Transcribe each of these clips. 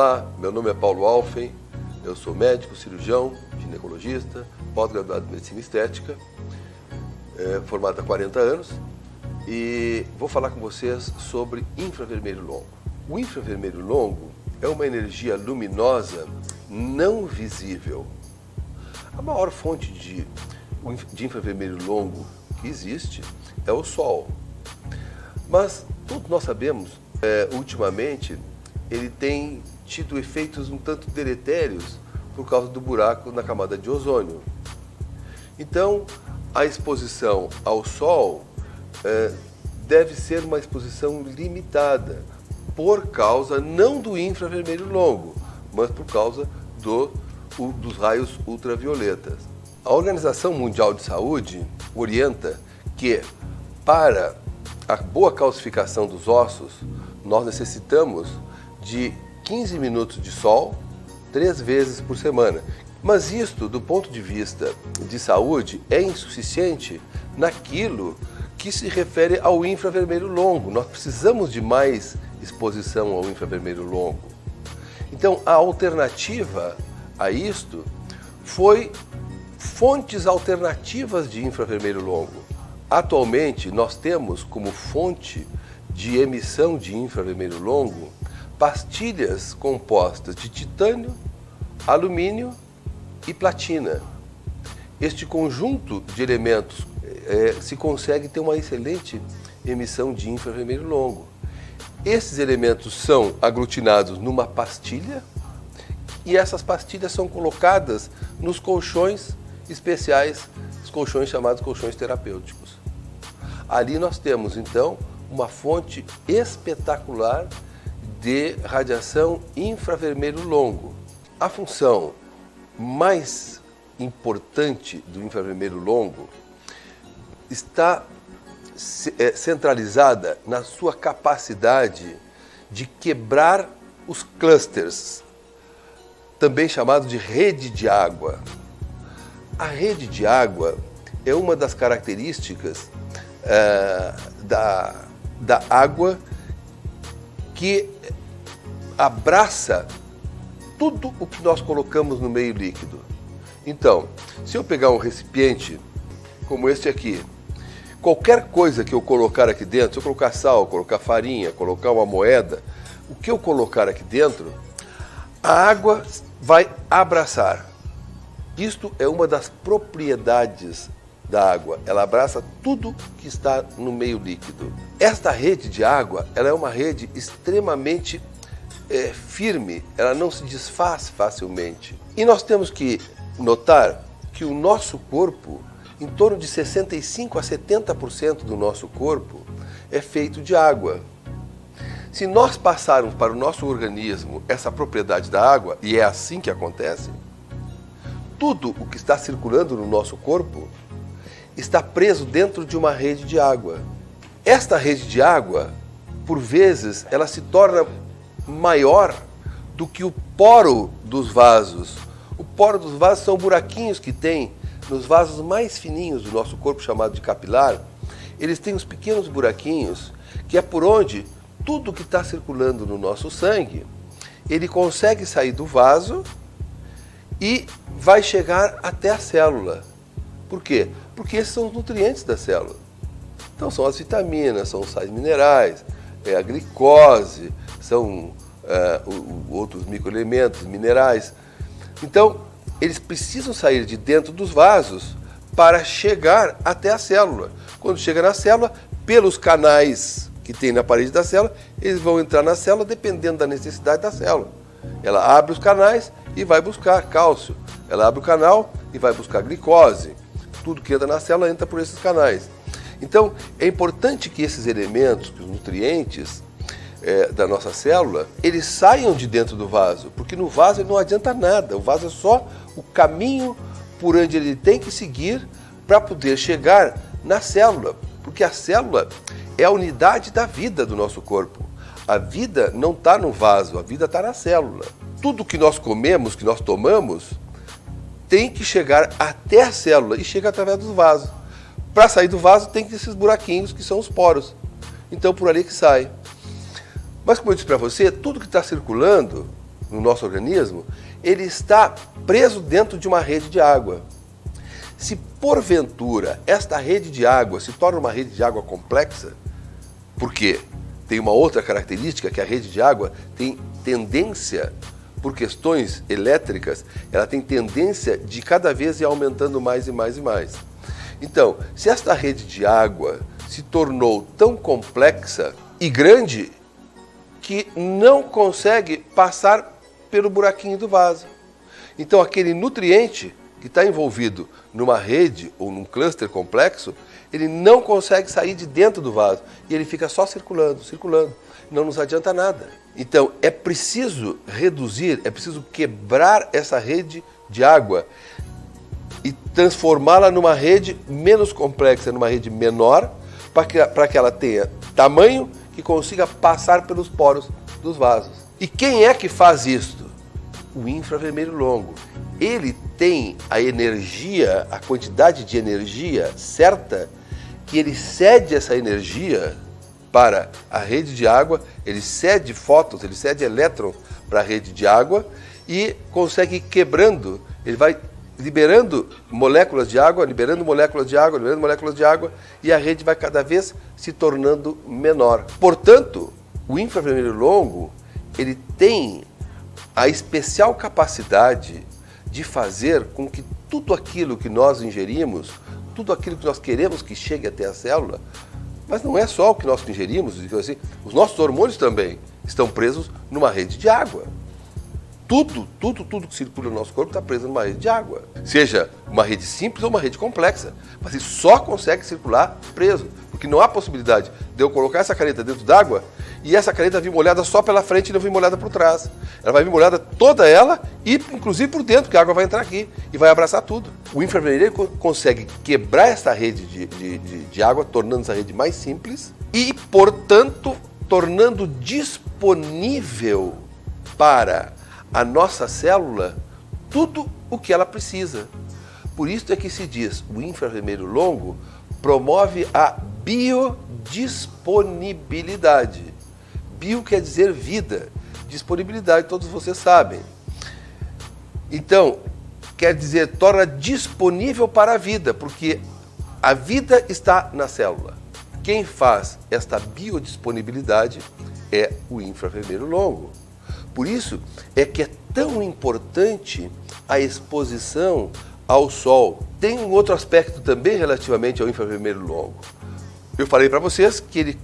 Olá, meu nome é Paulo Alfen, eu sou médico, cirurgião, ginecologista, pós-graduado em Medicina Estética, formado há 40 anos, e vou falar com vocês sobre infravermelho longo. O infravermelho longo é uma energia luminosa não visível. A maior fonte de infravermelho longo que existe é o Sol. Mas todos nós sabemos, ultimamente, ele tem tido efeitos um tanto deletérios por causa do buraco na camada de ozônio. Então, a exposição ao Sol deve ser uma exposição limitada, por causa não do infravermelho longo, mas por causa dos raios ultravioletas. A Organização Mundial de Saúde orienta que, para a boa calcificação dos ossos, nós necessitamos de 15 minutos de sol 3 vezes por semana. Mas isto, do ponto de vista de saúde, é insuficiente naquilo que se refere ao infravermelho longo. Nós precisamos de mais exposição ao infravermelho longo. Então, a alternativa a isto foi fontes alternativas de infravermelho longo. Atualmente, nós temos como fonte de emissão de infravermelho longo pastilhas compostas de titânio, alumínio e platina. Este conjunto de elementos se consegue ter uma excelente emissão de infravermelho longo. Esses elementos são aglutinados numa pastilha e essas pastilhas são colocadas nos colchões especiais, os colchões chamados colchões terapêuticos. Ali nós temos, então, uma fonte espetacular de radiação infravermelho longo. A função mais importante do infravermelho longo está centralizada na sua capacidade de quebrar os clusters, também chamado de rede de água. A rede de água é uma das características da água que abraça tudo o que nós colocamos no meio líquido. Então, se eu pegar um recipiente como este aqui, qualquer coisa que eu colocar aqui dentro, se eu colocar sal, colocar farinha, colocar uma moeda, o que eu colocar aqui dentro, a água vai abraçar. Isto é uma das propriedades da água. Ela abraça tudo que está no meio líquido. Esta rede de água, ela é uma rede extremamente firme, ela não se desfaz facilmente. E nós temos que notar que o nosso corpo, em torno de 65% a 70% do nosso corpo é feito de água. Se nós passarmos para o nosso organismo essa propriedade da água, e é assim que acontece, tudo o que está circulando no nosso corpo está preso dentro de uma rede de água. Esta rede de água, por vezes, ela se torna maior do que o poro dos vasos. O poro dos vasos são buraquinhos que tem nos vasos mais fininhos do nosso corpo, chamado de capilar. Eles têm uns pequenos buraquinhos, que é por onde tudo que está circulando no nosso sangue, ele consegue sair do vaso e vai chegar até a célula. Por quê? Porque esses são os nutrientes da célula. Então são as vitaminas, são os sais minerais, a glicose, são outros microelementos, minerais. Então, eles precisam sair de dentro dos vasos para chegar até a célula. Quando chega na célula, pelos canais que tem na parede da célula, eles vão entrar na célula dependendo da necessidade da célula. Ela abre os canais e vai buscar cálcio. Ela abre o canal e vai buscar glicose. Tudo que entra na célula entra por esses canais. Então, é importante que esses elementos, os nutrientes da nossa célula, eles saiam de dentro do vaso, porque no vaso ele não adianta nada. O vaso é só o caminho por onde ele tem que seguir para poder chegar na célula, porque a célula é a unidade da vida do nosso corpo. A vida não está no vaso, a vida está na célula. Tudo que nós comemos, que nós tomamos, tem que chegar até a célula e chega através do vaso. Para sair do vaso tem que ter esses buraquinhos que são os poros. Então por ali que sai. Mas como eu disse para você, tudo que está circulando no nosso organismo, ele está preso dentro de uma rede de água. Se porventura esta rede de água se torna uma rede de água complexa, porque tem uma outra característica, que a rede de água tem tendência, por questões elétricas, ela tem tendência de cada vez ir aumentando mais e mais e mais. Então, se esta rede de água se tornou tão complexa e grande que não consegue passar pelo buraquinho do vaso. Então, aquele nutriente que está envolvido numa rede ou num cluster complexo, ele não consegue sair de dentro do vaso e ele fica só circulando, circulando. Não nos adianta nada. Então, é preciso reduzir, é preciso quebrar essa rede de água e transformá-la numa rede menos complexa, numa rede menor, para que ela tenha tamanho que consiga passar pelos poros dos vasos. E quem é que faz isto? O infravermelho longo. Ele tem a energia, a quantidade de energia certa, que ele cede essa energia para a rede de água, ele cede fótons, ele cede elétrons para a rede de água e consegue ir quebrando, ele vai liberando moléculas de água, liberando moléculas de água, liberando moléculas de água, e a rede vai cada vez se tornando menor. Portanto, o infravermelho longo, ele tem a especial capacidade de fazer com que tudo aquilo que nós ingerimos, tudo aquilo que nós queremos que chegue até a célula, mas não é só o que nós ingerimos, assim, os nossos hormônios também estão presos numa rede de água. Tudo que circula no nosso corpo está preso numa rede de água. Seja uma rede simples ou uma rede complexa. Mas ele só consegue circular preso. Porque não há possibilidade de eu colocar essa caneta dentro d'água e essa caneta vir molhada só pela frente e não vir molhada por trás. Ela vai vir molhada toda ela e inclusive por dentro, porque a água vai entrar aqui e vai abraçar tudo. O infravermelho consegue quebrar essa rede de água, tornando essa rede mais simples e, portanto, tornando disponível para a nossa célula tudo o que ela precisa. Por isso é que se diz, o infravermelho longo promove a biodisponibilidade. Bio quer dizer vida, disponibilidade, todos vocês sabem. Então, quer dizer, torna disponível para a vida, porque a vida está na célula. Quem faz esta biodisponibilidade é o infravermelho longo. Por isso é que é tão importante a exposição ao sol. Tem um outro aspecto também relativamente ao infravermelho longo. Eu falei para vocês que ele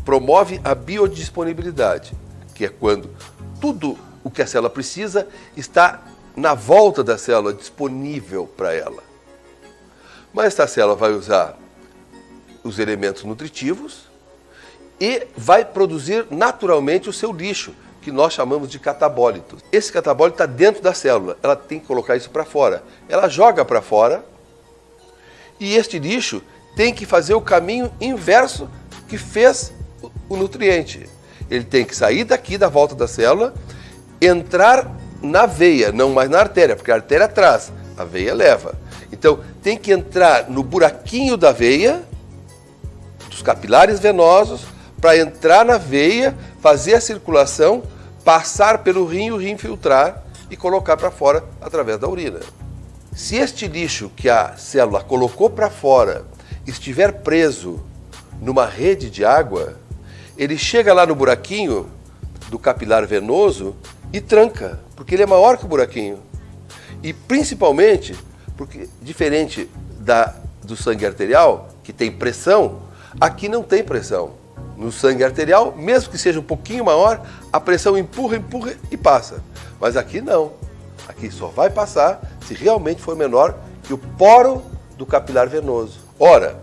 promove a biodisponibilidade, que é quando tudo o que a célula precisa está na volta da célula, disponível para ela. Mas esta célula vai usar os elementos nutritivos e vai produzir naturalmente o seu lixo, que nós chamamos de catabólitos. Esse catabólito está dentro da célula, ela tem que colocar isso para fora. Ela joga para fora e este lixo tem que fazer o caminho inverso que fez o nutriente. Ele tem que sair daqui da volta da célula, entrar na veia, não mais na artéria, porque a artéria traz, a veia leva. Então tem que entrar no buraquinho da veia, dos capilares venosos, para entrar na veia, fazer a circulação, passar pelo rim, o rim filtrar e colocar para fora através da urina. Se este lixo que a célula colocou para fora estiver preso numa rede de água, ele chega lá no buraquinho do capilar venoso e tranca, porque ele é maior que o buraquinho. E principalmente, porque diferente do sangue arterial, que tem pressão, aqui não tem pressão. No sangue arterial, mesmo que seja um pouquinho maior, a pressão empurra e passa. Mas aqui não. Aqui só vai passar se realmente for menor que o poro do capilar venoso. Ora,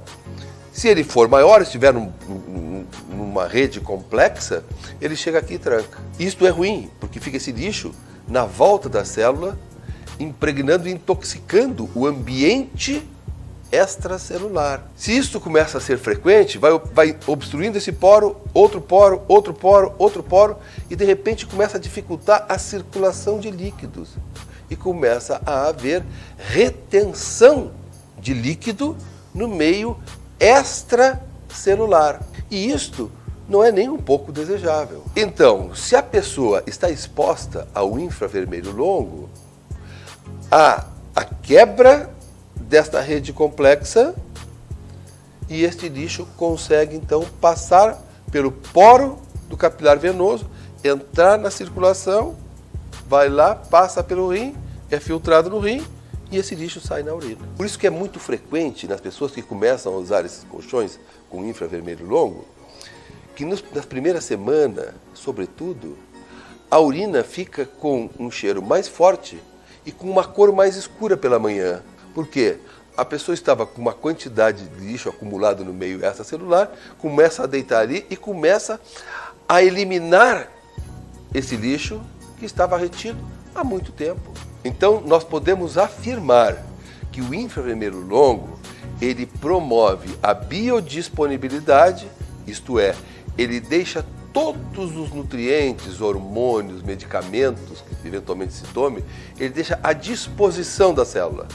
se ele for maior, estiver numa rede complexa, ele chega aqui e tranca. Isto é ruim, porque fica esse lixo na volta da célula, impregnando e intoxicando o ambiente extracelular. Se isso começa a ser frequente, vai obstruindo esse poro, outro poro, outro poro, outro poro, e de repente começa a dificultar a circulação de líquidos. E começa a haver retenção de líquido no meio extracelular. E isto não é nem um pouco desejável. Então, se a pessoa está exposta ao infravermelho longo, há a quebra desta rede complexa e este lixo consegue então passar pelo poro do capilar venoso, entrar na circulação, vai lá, passa pelo rim, é filtrado no rim e esse lixo sai na urina. Por isso que é muito frequente nas pessoas que começam a usar esses colchões com infravermelho longo, que nas primeiras semanas, sobretudo, a urina fica com um cheiro mais forte e com uma cor mais escura pela manhã. Por quê? A pessoa estava com uma quantidade de lixo acumulado no meio extracelular, começa a deitar ali e começa a eliminar esse lixo que estava retido há muito tempo. Então, nós podemos afirmar que o infravermelho longo, ele promove a biodisponibilidade, isto é, ele deixa todos os nutrientes, hormônios, medicamentos que eventualmente se tome, ele deixa à disposição da célula.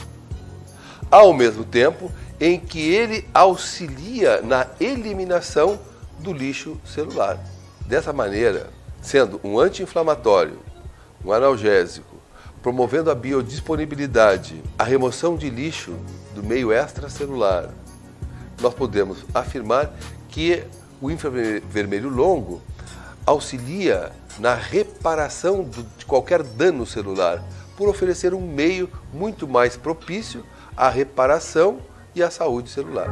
Ao mesmo tempo em que ele auxilia na eliminação do lixo celular. Dessa maneira, sendo um anti-inflamatório, um analgésico, promovendo a biodisponibilidade, a remoção de lixo do meio extracelular, nós podemos afirmar que o infravermelho longo auxilia na reparação de qualquer dano celular, por oferecer um meio muito mais propício à reparação e à saúde celular.